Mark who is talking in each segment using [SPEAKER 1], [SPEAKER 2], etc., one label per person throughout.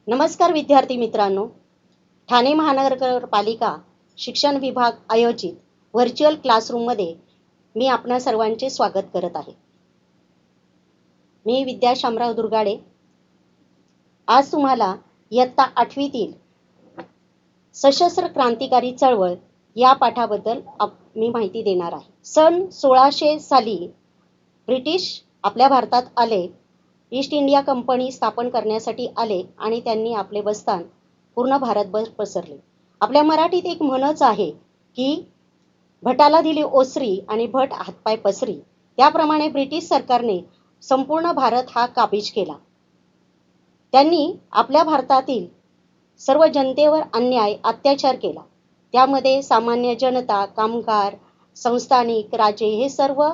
[SPEAKER 1] नमस्कार विद्यार्थी मित्रांनो. ठाणे महानगरपालिका शिक्षण विभाग आयोजित व्हर्च्युअल क्लासरूममध्ये मी आपणा सर्वांचे स्वागत करत आहे. मी विद्या शामराव दुर्गाडे. आज तुम्हाला इयत्ता 8वीतील सशस्त्र क्रांतिकारी चळवळ या पाठाबद्दल मी माहिती देणार आहे. सन 1600 साली ब्रिटिश आपल्या भारतात आले. ईस्ट इंडिया कंपनी स्थापन करण्यासाठी आले आणि त्यांनी आपले बस्तान पूर्ण भारतभर पसरले. आपल्या मराठीत एक म्हणच आहे की भटाला दिली ओसरी आणि भट हातपाय पसरी. त्याप्रमाणे ब्रिटिश सरकारने संपूर्ण भारत हा काबीज केला. त्यांनी आपल्या भारतातील सर्व जनतेवर अन्याय अत्याचार केला. त्यामध्ये सामान्य जनता, कामगार, संस्थानिक, राजे हे सर्व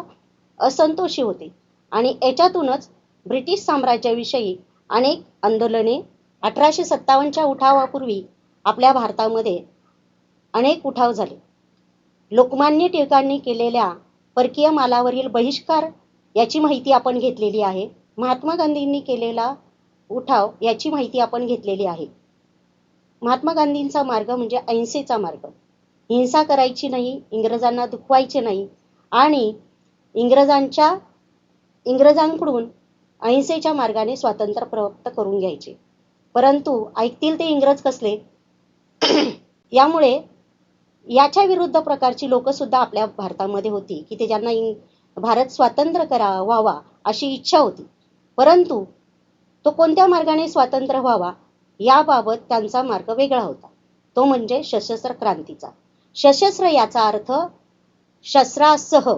[SPEAKER 1] असंतोषी होते आणि याच्यातूनच ब्रिटिश साम्राज्याविषयी अनेक आंदोलने 1857च्या उठावापूर्वी आपल्या भारतामध्ये अनेक उठाव झाले. लोकमान्य टिळकांनी केलेल्या परकीय मालावरील बहिष्कार याची माहिती आपण घेतलेली आहे. महात्मा गांधींनी केलेला उठाव याची माहिती आपण घेतलेली आहे. महात्मा गांधींचा मार्ग म्हणजे अहिंसेचा मार्ग. हिंसा करायची नाही, इंग्रजांना दुखवायचे नाही आणि इंग्रजांकडून अहिंसेच्या मार्गाने स्वातंत्र्य प्राप्त करून घ्यायचे. परंतु ऐकतील ते इंग्रज कसले? यामुळे याच्या विरुद्ध प्रकारची लोक सुद्धा आपल्या भारतामध्ये होती की ते ज्यांना भारत स्वतंत्र व्हावा अशी इच्छा होती. परंतु तो कोणत्या मार्गाने स्वतंत्र व्हावा याबाबत त्यांचा मार्ग वेगळा होता. तो म्हणजे सशस्त्र क्रांतीचा. सशस्त्र याचा अर्थ शस्त्रासह.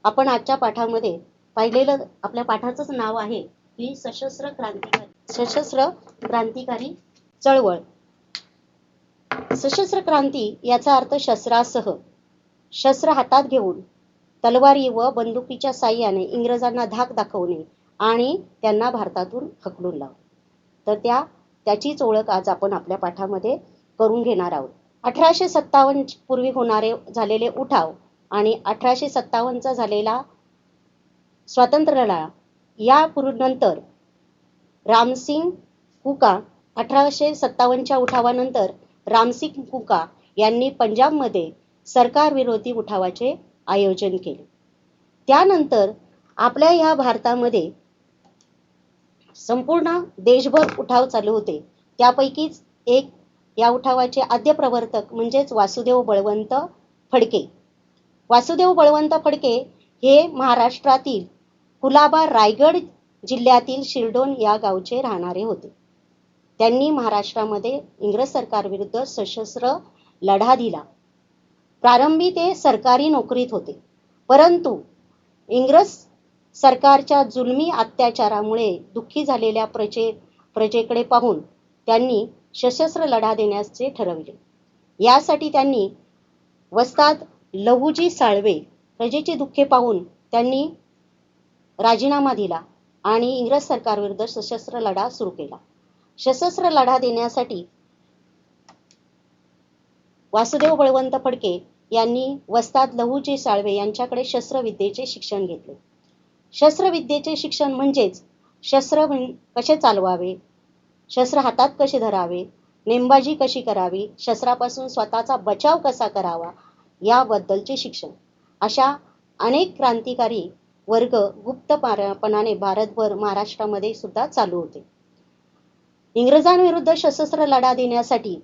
[SPEAKER 1] आपण आजच्या पाठामध्ये पाहिलेलं आपल्या पाठाचंच नाव आहे की सशस्त्र क्रांतिकारी चळवळ. सशस्त्र क्रांती याचा अर्थ शस्त्रासह. शस्त्र हातात घेऊन तलवारी व बंदुकीच्या साह्याने इंग्रजांना धाक दाखवणे आणि त्यांना भारतातून हकलून लावणे. तर त्याचीच ओळख आज आपण आपल्या पाठामध्ये करून घेणार आहोत. 1857 पूर्वी झालेले उठाव आणि 1857चा झालेला स्वातंत्र्य लढा या नंतर रामसिंग कुका 1857च्या उठावानंतर रामसिंग कुका यांनी पंजाबमध्ये सरकार विरोधी उठावाचे आयोजन केले. त्यानंतर आपल्या या भारतामध्ये संपूर्ण देशभर उठाव चालू होते. त्यापैकीच एक या उठावाचे आद्य प्रवर्तक म्हणजेच वासुदेव बळवंत फडके. वासुदेव बळवंत फडके हे महाराष्ट्रातील कुलाबा रायगड जिल्ह्यातील शिरडोन या गावचे राहणारे होते. त्यांनी महाराष्ट्रामध्ये इंग्रज सरकारविरुद्ध सशस्त्र लढा दिला. प्रारंभी ते सरकारी नोकरीत होते. परंतु इंग्रज सरकारच्या जुलमी अत्याचारामुळे दुःखी झालेल्या प्रजेकडे पाहून त्यांनी सशस्त्र लढा देण्याचे ठरविले. यासाठी त्यांनी वस्ताद लहुजी साळवे प्रजेचे दुःखे पाहून त्यांनी राजीनामा दिला आणि इंग्रज सरकारविरुद्ध सशस्त्र लढा सुरू केला. सशस्त्र लढा देण्यासाठी वासुदेव बळवंत फडके यांनी वस्ताद लहुजी साळवे यांच्याकडे शस्त्रविद्येचे शिक्षण घेतले. शस्त्रविद्येचे शिक्षण म्हणजेच शस्त्र कसे चालवावे, शस्त्र हातात कसे धरावे, नेमबाजी कशी करावी, शस्त्रापासून स्वतःचा बचाव कसा करावा याबद्दलचे शिक्षण. अशा अनेक क्रांतिकारी वर्ग गुप्तपणाने भारतभर महाराष्ट्रामध्ये सुद्धा चालू होते. इंग्रजांविरुद्ध सशस्त्र लढा देण्यासाठी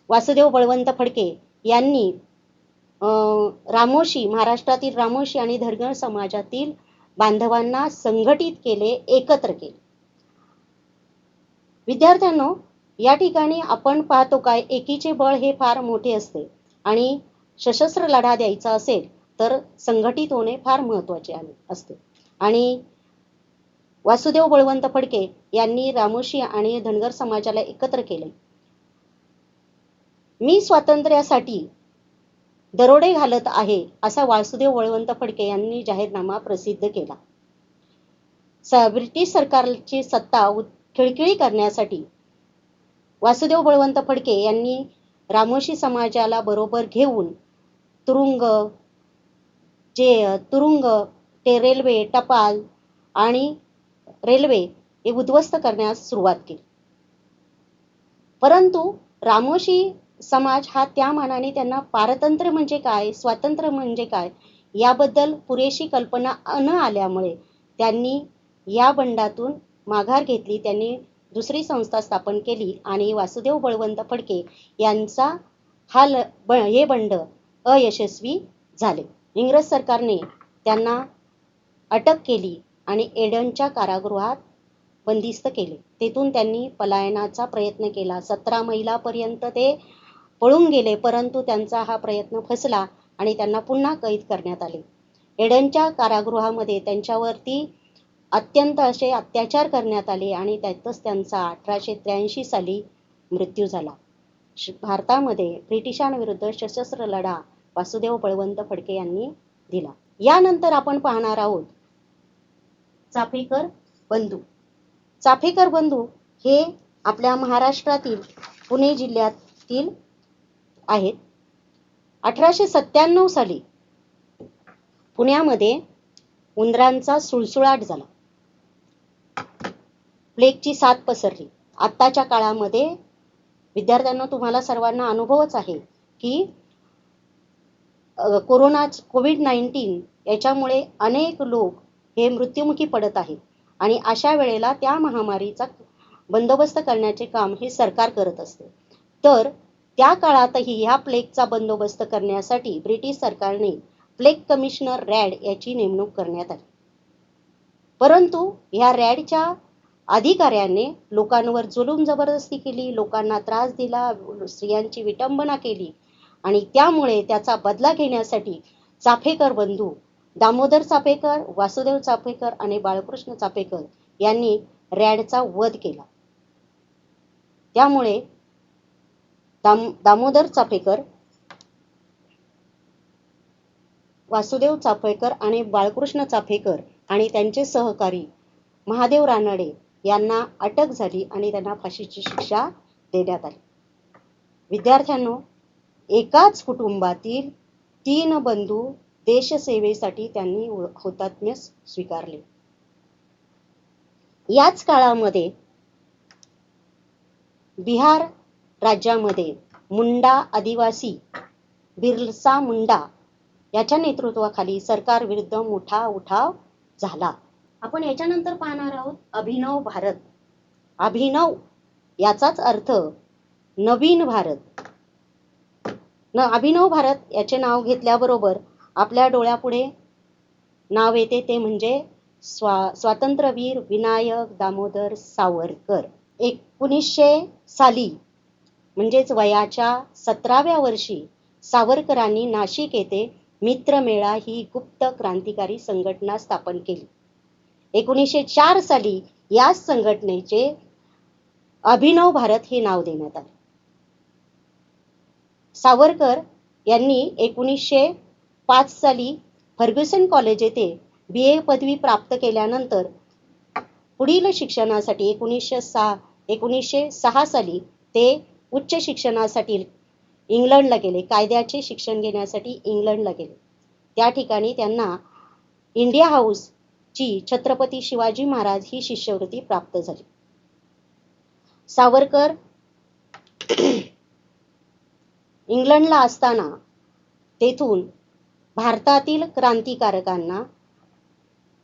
[SPEAKER 1] वासुदेव बळवंत फडके यांनी महाराष्ट्रातील रामोशी आणि धनगर समाजातील बांधवांना संघटित केले, एकत्र केले. विद्यार्थ्यांनो, या ठिकाणी आपण पाहतो काय एकीचे बळ हे फार मोठे असते आणि सशस्त्र लढा द्यायचा असेल तर संघटित होणे फार महत्त्वाचे असते. आणि वासुदेव बळवंत फडके यांनी रामोशी आणि धनगर समाजाला एकत्र केले. मी स्वातंत्र्यासाठी दरोडे घालत आहे असा वासुदेव बळवंत फडके यांनी जाहीरनामा प्रसिद्ध केला. ब्रिटिश सरकारची सत्ता खिळखिळी करण्यासाठी वासुदेव बळवंत फडके यांनी रामोशी समाजाला बरोबर घेऊन तुरुंग ते रेल्वे, टपाल आणि रेल्वे हे उद्ध्वस्त करण्यास सुरुवात केली. परंतु रामोशी समाज हा त्या मानाने त्यांना पारतंत्र्य म्हणजे काय, स्वातंत्र्य म्हणजे काय याबद्दल पुरेशी कल्पना न आल्यामुळे त्यांनी या बंडातून माघार घेतली. त्यांनी दुसरी संस्था स्थापन केली आणि वासुदेव बळवंत फडके यांचा हे बंड अयशस्वी झाले. इंग्रज सरकारने त्यांना अटक केली आणि एडनच्या कारागृहात बंदिस्त केले. तेथून त्यांनी पलायनाचा प्रयत्न केला. 17 मैलापर्यंत ते पळून गेले, परंतु त्यांचा हा प्रयत्न फसला आणि त्यांना पुन्हा कैद करण्यात आले. एडनच्या कारागृहामध्ये त्यांच्यावरती अत्यंत असे अत्याचार करण्यात आले आणि त्यातच त्यांचा 1883 साली मृत्यू झाला. भारतामध्ये ब्रिटिशांविरुद्ध सशस्त्र लढा वासुदेव बळवंत फडके यांनी दिला. यानंतर आपण पाहणार आहोत चाफेकर बंधू. चाफेकर बंधू हे आपल्या महाराष्ट्रातील पुणे जिल्ह्यातील आहेत. 1897 साली पुण्यामध्ये उंदरांचा सुळसुळाट झाला. प्लेगची साथ पसरली. आत्ताच्या काळामध्ये विद्यार्थ्यांना तुम्हाला सर्वांना अनुभवच आहे की कोविड-19 याच्यामुळे अनेक लोक हे मृत्युमुखी पडत आहेत आणि अशा वेळेला त्या महामारीचा बंदोबस्त करण्याचे काम हे सरकार करत असते. तर त्या काळातही ह्या प्लेगचा बंदोबस्त करण्यासाठी ब्रिटिश सरकारने प्लेग कमिशनर रॅड याची नेमणूक करण्यात आली. परंतु ह्या रॅडच्या अधिकाऱ्याने लोकांवर जुलूम जबरदस्ती केली, लोकांना त्रास दिला, स्त्रियांची विटंबना केली आणि त्यामुळे त्याचा बदला घेण्यासाठी चाफेकर बंधू दामोदर चाफेकर, वासुदेव चाफेकर आणि बाळकृष्ण चाफेकर यांनी रॅडचा वध केला. त्यामुळे दामोदर चाफेकर, वासुदेव चाफेकर आणि बाळकृष्ण चाफेकर आणि त्यांचे सहकारी महादेव रानडे यांना अटक झाली आणि त्यांना फाशीची शिक्षा देण्यात आली. विद्यार्थ्यांनो, एकाच कुटुंबातील 3 बंधू देशसेवेसाठी त्यांनी हुतात्म्य स्वीकारले. याच काळामध्ये बिहार राज्यामध्ये मुंडा आदिवासी बिरसा मुंडा याच्या नेतृत्वाखाली सरकार विरुद्ध मोठा उठाव झाला. आपण याच्यानंतर पाहणार आहोत अभिनव भारत. अभिनव याचाच अर्थ नवीन भारत. अभिनव भारत याचे नाव घेतल्याबरोबर आपल्या डोळ्यापुढे नाव येते ते म्हणजे स्वातंत्र्यवीर विनायक दामोदर सावरकर. 1900 साली म्हणजेच वयाच्या 17व्या वर्षी सावरकरांनी नाशिक येथे मित्रमेळा ही गुप्त क्रांतिकारी संघटना स्थापन केली. 1904 साली या संघटनेचे अभिनव भारत हे नाव देण्यात आले. सावरकर यांनी 1905 साली फर्ग्युसन कॉलेज येथे BA पदवी प्राप्त केल्यानंतर पुढील शिक्षणासाठी 1906 साली ते उच्च शिक्षणासाठी इंग्लंडला गेले. कायद्याचे शिक्षण घेण्यासाठी इंग्लंडला गेले. त्या ठिकाणी त्यांना इंडिया हाऊसची छत्रपती शिवाजी महाराज ही शिष्यवृत्ती प्राप्त झाली. सावरकर इंग्लंडला असताना तेथून भारतातील क्रांतिकारकांना,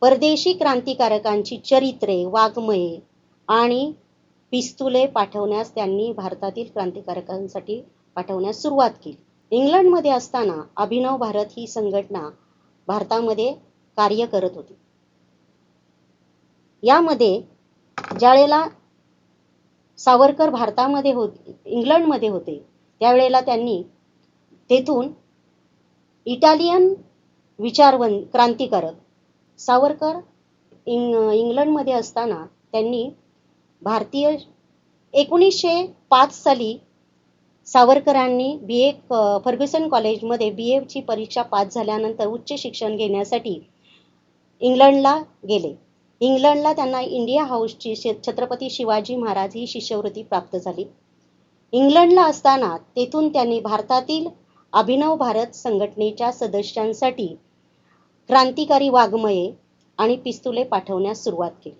[SPEAKER 1] परदेशी क्रांतिकारकांची चरित्रे, वाङ्मये आणि पिस्तुले पाठवण्यास त्यांनी भारतातील क्रांतिकारकांसाठी पाठवण्यास सुरुवात केली. इंग्लंडमध्ये असताना अभिनव भारत ही संघटना भारतामध्ये कार्य करत होती. यामध्ये ज्यावेळेला सावरकर इंग्लंडमध्ये होते त्यावेळेला त्यांनी तेथून इटालियन क्रांतिकारक सावरकर इंग्लंडमध्ये असताना त्यांनी 1905 साली सावरकरांनी फर्ग्युसन कॉलेजमध्ये BA ची परीक्षा पास झाल्यानंतर उच्च शिक्षण घेण्यासाठी इंग्लंडला गेले. इंग्लंडला त्यांना इंडिया हाऊसची छत्रपती शिवाजी महाराज ही शिष्यवृत्ती प्राप्त झाली. इंग्लंडला असताना तेथून त्यांनी भारतातील अभिनव भारत संघटनेच्या सदस्यांसाठी क्रांतिकारी वाङ्मये आणि पिस्तुले पाठवण्यास सुरुवात केली.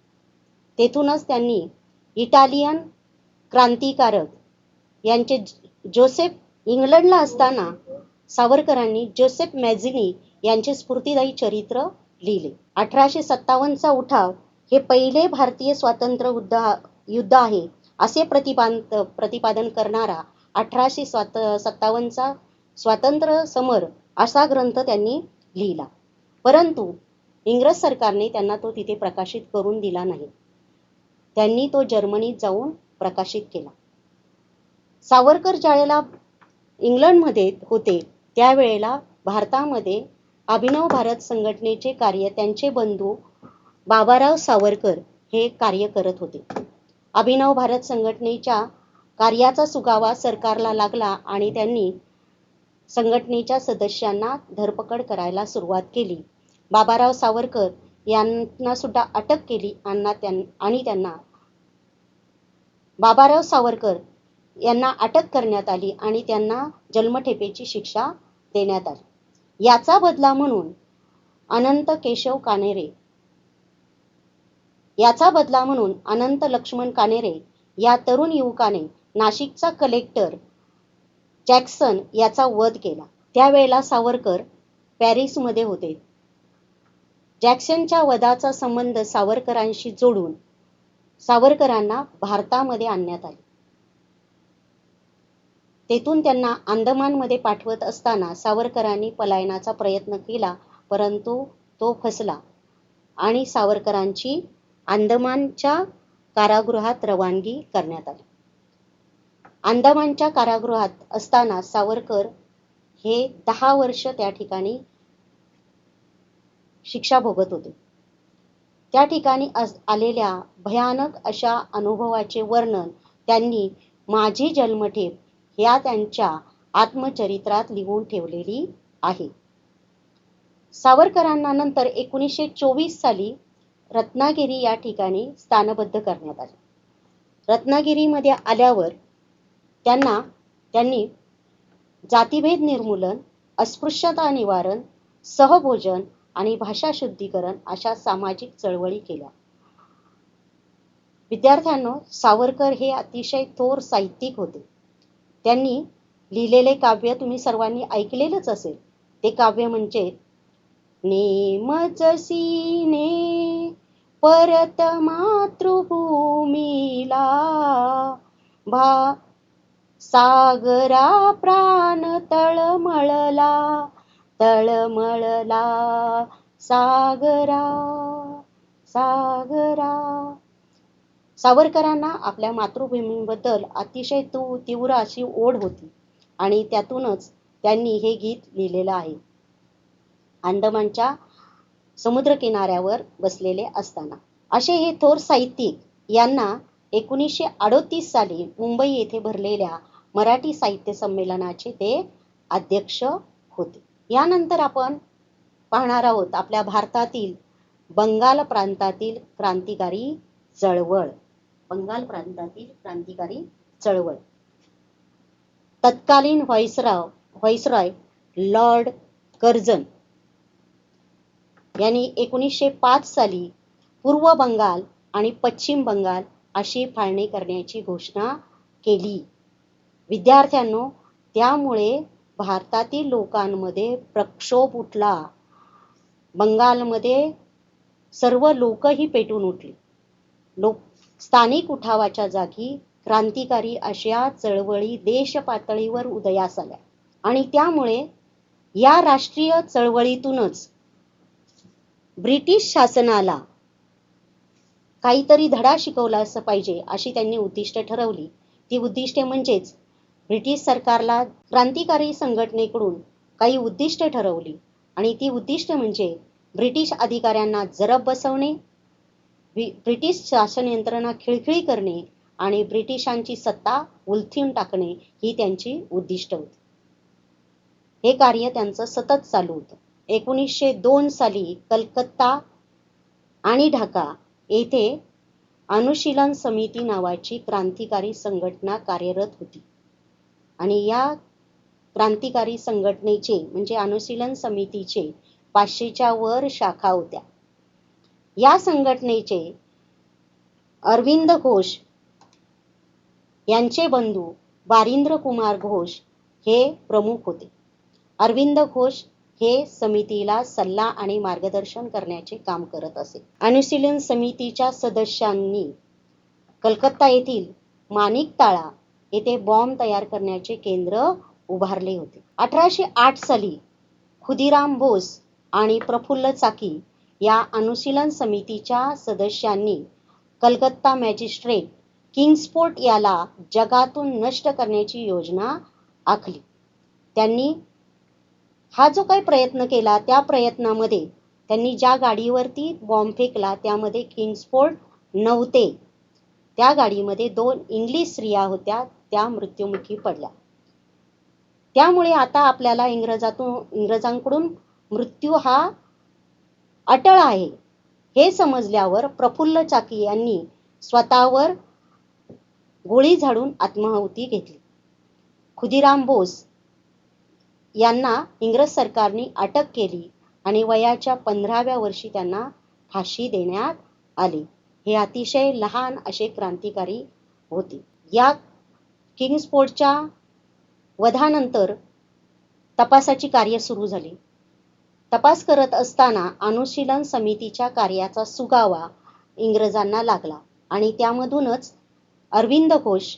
[SPEAKER 1] तेथूनच त्यांनी इटालियन क्रांतिकारक यांचे जोसेफ इंग्लंडला असताना सावरकरांनी जोसेफ मॅझिनी यांचे स्फूर्तिदायी चरित्र लिहिले. 1857चा उठाव हे पहिले भारतीय स्वातंत्र्य युद्ध आहे असे प्रतिपादन करणारा 1857चा स्वातंत्र्य समर असा ग्रंथ त्यांनी लिहिला. परंतु इंग्रज सरकारने त्यांना तो तिथे प्रकाशित करून दिला नाही. त्यांनी तो जर्मनीत जाऊन प्रकाशित केला. सावरकर ज्यावेळेला इंग्लंडमध्ये होते त्यावेळेला भारतामध्ये अभिनव भारत संघटनेचे कार्य त्यांचे बंधू बाबाराव सावरकर हे कार्य करत होते. अभिनव भारत संघटनेच्या कार्याचा सुगावा सरकारला लागला आणि त्यांनी संघटनेच्या सदस्यांना धरपकड करायला सुरुवात केली. बाबाराव सावरकर यांना सुद्धा अटक केली आणि त्यांना बाबाराव सावरकर यांना अटक करण्यात आली आणि त्यांना जन्मठेपेची शिक्षा देण्यात आली. याचा बदला म्हणून अनंत लक्ष्मण कानेरे या तरुण युवकाने नाशिकचा कलेक्टर जॅक्सन याचा वध केला. त्यावेळेला सावरकर पॅरिसमध्ये होते. जॅक्सनच्या वधाचा संबंध सावरकरांशी जोडून सावरकरांना भारतामध्ये आणण्यात आले. तेथून त्यांना अंदमानमध्ये पाठवत असताना सावरकरांनी पलायनाचा प्रयत्न केला, परंतु तो फसला आणि सावरकरांची अंदमानच्या कारागृहात रवानगी करण्यात आली. अंदमानच्या कारागृहात असताना सावरकर हे 10 वर्ष त्या ठिकाणी शिक्षा भोगत होते. त्या ठिकाणी आलेल्या भयानक अशा अनुभवाचे वर्णन त्यांनी माझी जन्मठेप ह्या त्यांच्या आत्मचरित्रात लिहून ठेवलेली आहे. सावरकरांना नंतर 1924 साली रत्नागिरी या ठिकाणी स्थानबद्ध करण्यात आले. रत्नागिरीमध्ये आल्यावर त्यांनी जातिभेद निर्मूलन, अस्पृश्यता निवारण, सहभोजन आणि भाषा शुद्धीकरण अशा सामाजिक चळवळी केल्या. विद्यार्थ्यांनो, सावरकर हे अतिशय थोर साहित्यिक होते. त्यांनी लिहिलेले काव्य तुम्ही सर्वांनी ऐकलेलंच असेल. ते काव्य म्हणजे नेमजसी ने परत मातृभूमीला, सागरा प्राण तळमळला सागरा. सावरकरांना आपल्या मातृभूमीबद्दल अतिशय तीव्र अशी ओढ होती आणि त्यातूनच त्यांनी हे गीत लिहिलेलं आहे. अंदमानच्या समुद्रकिनाऱ्यावर बसलेले असताना असे हे थोर साहित्यिक यांना 1938 साली मुंबई येथे भरलेल्या मराठी साहित्य संमेलनाचे ते अध्यक्ष होते. यानंतर आपण पाहणार आहोत आपल्या भारतातील बंगाल प्रांतातील क्रांतिकारी चळवळ. तत्कालीन व्हाईसरॉय लॉर्ड कर्झन यांनी 1905 साली पूर्व बंगाल आणि पश्चिम बंगाल अशी फाळणी करण्याची घोषणा केली. विद्यार्थ्यांनो, त्यामुळे भारतातील लोकांमध्ये प्रक्षोभ उठला. बंगालमध्ये सर्व लोकही पेटून उठली. स्थानिक उठावाच्या जागी क्रांतिकारी अशा चळवळी देश पातळीवर उदयास आल्या आणि त्यामुळे या राष्ट्रीय चळवळीतूनच ब्रिटिश शासनाला काहीतरी धडा शिकवला पाहिजे अशी त्यांनी उद्दिष्ट ठरवली. ती उद्दिष्टे म्हणजेच ब्रिटिश सरकारला क्रांतिकारी संघटनेकडून काही उद्दिष्ट ठरवली आणि ती उद्दिष्ट म्हणजे ब्रिटिश अधिकाऱ्यांना जरब बसवणे, ब्रिटिश शासन यंत्रणा खिळखिळी करणे आणि ब्रिटिशांची सत्ता उलथून टाकणे ही त्यांची उद्दिष्ट होती. हे कार्य त्यांचं सतत चालू होतं. 1902 साली कलकत्ता आणि ढाका येथे अनुशीलन समिती नावाची क्रांतिकारी संघटना कार्यरत होती आणि या क्रांतिकारी संघटनेचे म्हणजे अनुशीलन समितीचे 500च्या वर शाखा होत्या. या संघटनेचे अरविंद घोष यांचे बंधू बारिंद्र कुमार घोष हे प्रमुख होते. अरविंद घोष हे समितीला सल्ला आणि मार्गदर्शन करण्याचे काम करत असे. अनुशीलन समितीच्या सदस्यांनी कलकत्ता येथील माणिकताळा येथे बॉम्ब तयार करण्याचे केंद्र उभारले होते. 1808 साली खुदिराम बोस आणि प्रफुल्ल चाकी या अनुशीलन समितीच्या सदस्यांनी कलकत्ता मॅजिस्ट्रेट किंग्सफोर्ट याला जगातून नष्ट करण्याची योजना आखली. त्यांनी हा जो काही प्रयत्न केला त्या प्रयत्नामध्ये त्यांनी ज्या गाडीवरती बॉम्ब फेकला त्यामध्ये किंग्सफोर्ट नव्हते. त्या गाडीमध्ये 2 इंग्लिश स्त्रिया होत्या, त्या मृत्युमुखी पडल्या. त्यामुळे आता आपल्याला इंग्रजांकडून मृत्यू हा अटळ आहे हे समजल्यावर प्रफुल्ल चाकी यांनी स्वतःवर गोळी झाडून आत्माहुती घेतली. खुदिराम बोस यांना इंग्रज सरकारने अटक केली आणि वयाच्या 15व्या वर्षी त्यांना फाशी देण्यात आली. हे अतिशय लहान असे क्रांतिकारी होते. या किंग्सफोर्टच्या वधानंतर तपासाची कार्य सुरू झाली. तपास करत असताना अनुशीलन समितीच्या कार्याचा सुगावा इंग्रजांना लागला आणि त्यामधूनच अरविंद घोष,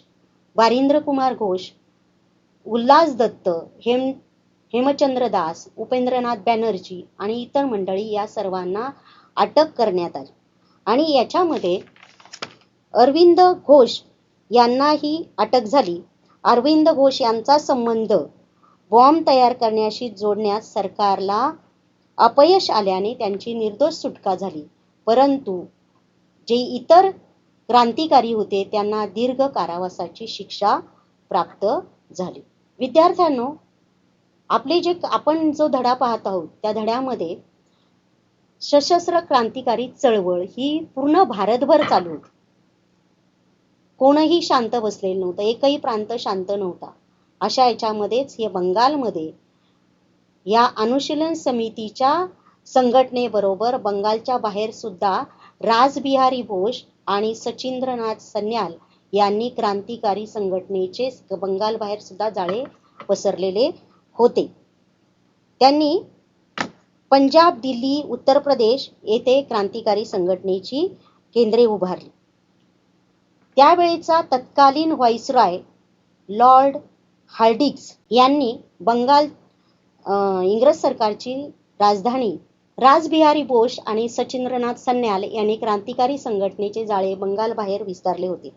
[SPEAKER 1] बारिंद्र कुमार घोष, उल्हास दत्त, हेमचंद्र दास, उपेंद्रनाथ बॅनर्जी आणि इतर मंडळी या सर्वांना अटक करण्यात आली. आणि याच्यामध्ये अरविंद घोष यांनाही अटक झाली. अरविंद घोष यांचा संबंध बॉम्ब तयार करण्याशी जोडण्यास सरकारला अपयश आल्याने त्यांची निर्दोष सुटका झाली. परंतु जे इतर क्रांतिकारी होते त्यांना दीर्घ कारावासाची शिक्षा प्राप्त झाली. विद्यार्थ्यांनो, आपण जो धडा पाहत आहोत त्या धड्यामध्ये सशस्त्र क्रांतिकारी चळवळ ही पूर्ण भारतभर चालू होती. कोणही शांत बसलेलं नव्हतं, एकही प्रांत शांत नव्हता. अशा याच्यामध्येच हे बंगालमध्ये या अनुशीलन समितीच्या संघटनेबरोबर बंगालच्या बाहेर सुद्धा रासबिहारी बोस आणि सचिंद्रनाथ सन्याल यांनी क्रांतिकारी संघटनेचे बंगाल बाहेर सुद्धा जाळे पसरलेले होते. त्यांनी पंजाब, दिल्ली, उत्तर प्रदेश येथे क्रांतिकारी संघटनेची केंद्रे उभारली. त्यावेळेचा तत्कालीन व्हाईसरॉय लॉर्ड हार्डिंग्ज यांनी इंग्रज सरकारची राजधानी रासबिहारी बोस आणि सचिंद्रनाथ सन्याल यांनी क्रांतिकारी संघटनेचे जाळे बंगाल बाहेर विस्तारले होते.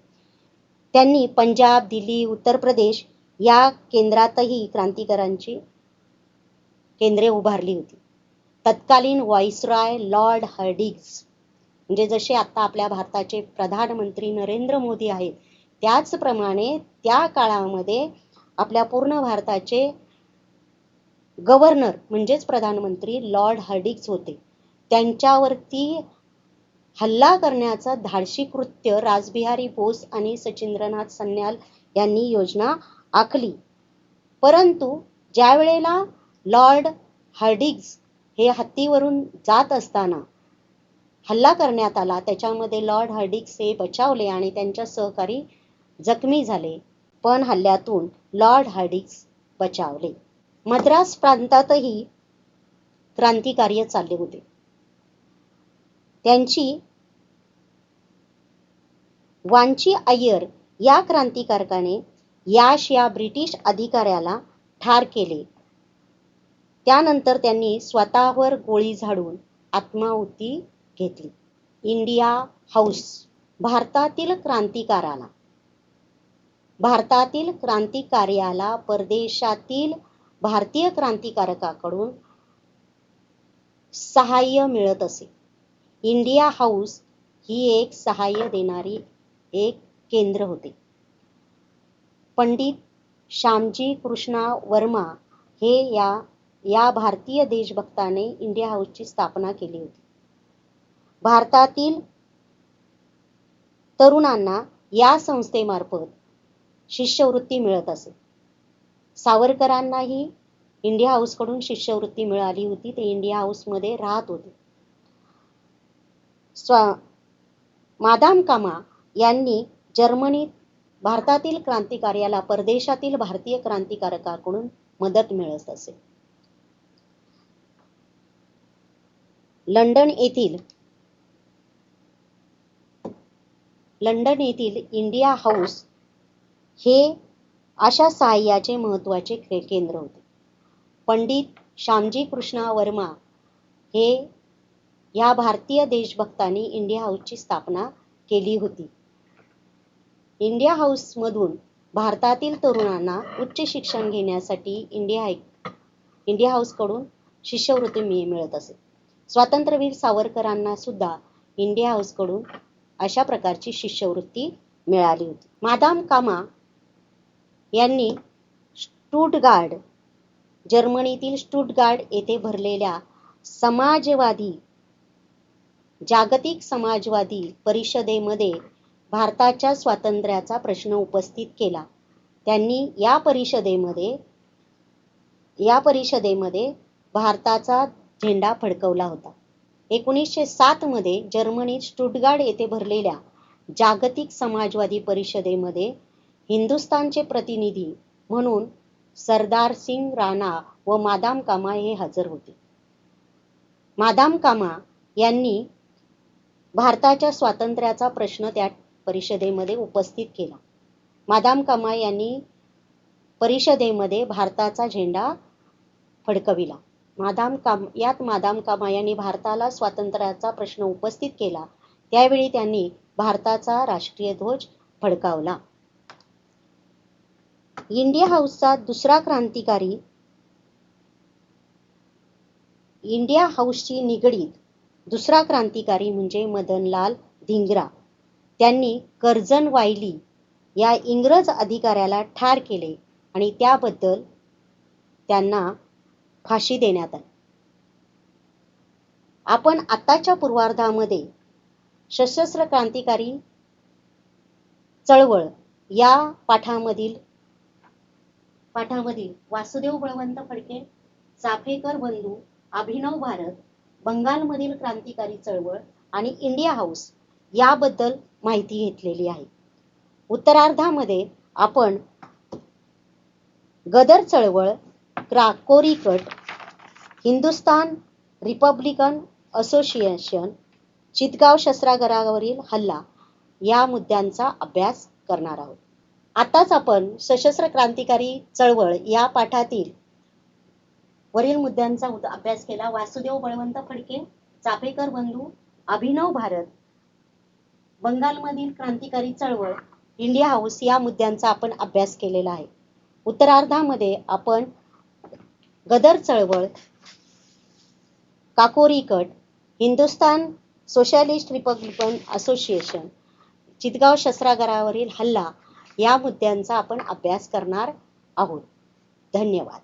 [SPEAKER 1] त्यांनी पंजाब, दिल्ली, उत्तर प्रदेश या केंद्रातही क्रांतिकारांची केंद्रे उभारली होती. तत्कालीन व्हाईसरॉय लॉर्ड हार्डिंग्ज म्हणजे जसे आता आपल्या भारताचे प्रधानमंत्री नरेंद्र मोदी आहेत त्याचप्रमाणे त्या काळामध्ये आपल्या पूर्ण भारताचे गव्हर्नर म्हणजेच प्रधानमंत्री लॉर्ड हार्डिंग्ज होते. त्यांच्यावरती हल्ला करण्याचं धाडसी कृत्य रासबिहारी बोस आणि सचिंद्रनाथ सन्याल यांनी योजना आखली. परंतु ज्या वेळेला लॉर्ड हार्डिंग्ज हे हत्तीवरून जात असताना हल्ला करण्यात आला, त्याच्यामध्ये लॉर्ड हार्डिंग्ज हे बचावले आणि त्यांच्या सहकारी जखमी झाले, पण हल्ल्यातून लॉर्ड हार्डिंग्ज बचावले. मद्रास प्रांतातही क्रांतिकार्य चालले होते. त्यांची वांची अय्यर या क्रांतिकारकाने याश या ब्रिटिश अधिकाऱ्याला ठार केले. त्यानंतर त्यांनी स्वतःवर गोळी झाडून आत्माहुती घेतली. इंडिया हाऊस भारतातील क्रांतिकार्याला परदेशातील भारतीय क्रांतिकारकाकडून सहाय्य मिळत असे. इंडिया हाऊस ही एक सहाय्य देणारी एक केंद्र होते. पंडित श्यामजी कृष्णा वर्मा हे या भारतीय देशभक्ताने इंडिया हाऊसची स्थापना केली होती. भारतातील तरुणांना या संस्थेमार्फत शिष्यवृत्ती मिळत असे. सावरकरांनाही इंडिया हाऊसकडून शिष्यवृत्ती मिळाली होती. ते इंडिया हाऊसमध्ये राहत होते. मादाम कामा यांनी जर्मनीत भारतातील क्रांतिकार्याला परदेशातील भारतीय क्रांतिकारकाकडून मदत मिळत असे. लंडन येथील इंडिया हाऊस हे अशा सहाय्याचे महत्त्वाचे केंद्र होते. पंडित श्यामजी कृष्णा वर्मा हे या भारतीय देशभक्तांनी इंडिया हाऊसची स्थापना केली होती. इंडिया हाऊसमधून भारतातील तरुणांना उच्च शिक्षण घेण्यासाठी इंडिया हाऊसकडून शिष्यवृत्ती मिळत असे. स्वातंत्र्यवीर सावरकरांना सुद्धा इंडिया हाऊसकडून अशा प्रकारची शिष्यवृत्ती मिळाली होती. मादाम कामा यांनी जर्मनीतील स्टुटगार्ड येथे भरलेल्या जागतिक समाजवादी परिषदेमध्ये भारताच्या स्वातंत्र्याचा प्रश्न उपस्थित केला. त्यांनी या परिषदेमध्ये भारताचा झेंडा फडकवला होता. 1907 मध्ये जर्मनीत स्टुटगार्ड येथे भरलेल्या जागतिक समाजवादी परिषदेमध्ये हिंदुस्थानचे प्रतिनिधी म्हणून सरदार सिंग राणा व मादाम कामा हे हजर होते. मादाम कामा यांनी भारताच्या स्वातंत्र्याचा प्रश्न त्या परिषदेमध्ये उपस्थित केला. मादाम कामा यांनी परिषदेमध्ये भारताचा झेंडा फडकविला. मादाम कामा यांनी भारताला स्वातंत्र्याचा प्रश्न उपस्थित केला. त्यावेळी त्यांनी भारताचा राष्ट्रीय ध्वज फडकावला. इंडिया हाऊसशी निगडीत दुसरा क्रांतिकारी म्हणजे मदनलाल धिंग्रा. त्यांनी कर्झन वायली या इंग्रज अधिकाऱ्याला ठार केले आणि त्याबद्दल त्यांना फाशी देण्यात आली. आपण आताच्या पूर्वार्धामध्ये सशस्त्र क्रांतिकारी चळवळ या पाठामधील वासुदेव बळवंत फडके, चाफेकर बंधू, अभिनव भारत, बंगालमधील क्रांतिकारी चळवळ आणि इंडिया हाऊस याबद्दल माहिती घेतलेली आहे. उत्तरार्धामध्ये आपण गदर चळवळ, काकोरी कट, हिंदुस्थान रिपब्लिकन असोसिएशन, चितगाव शस्त्रागारावरील हल्ला या मुद्द्यांचा अभ्यास करणार आहोत. आताच आपण सशस्त्र क्रांतिकारी चळवळ या पाठातील वरील मुद्द्यांचा अभ्यास केला. वासुदेव बळवंत फडके, चाफेकर बंधू, अभिनव भारत, बंगालमधील क्रांतिकारी चळवळ, इंडिया हाऊस या मुद्द्यांचा आपण अभ्यास केलेला आहे. उत्तरार्धामध्ये आपण गदर चळवळ, काकोरी कट, Hindustan Socialist Republican Association, Chittagong शस्त्रागारावरील हल्ला या मुद्द्यांचा आपण अभ्यास करणार आहोत. धन्यवाद.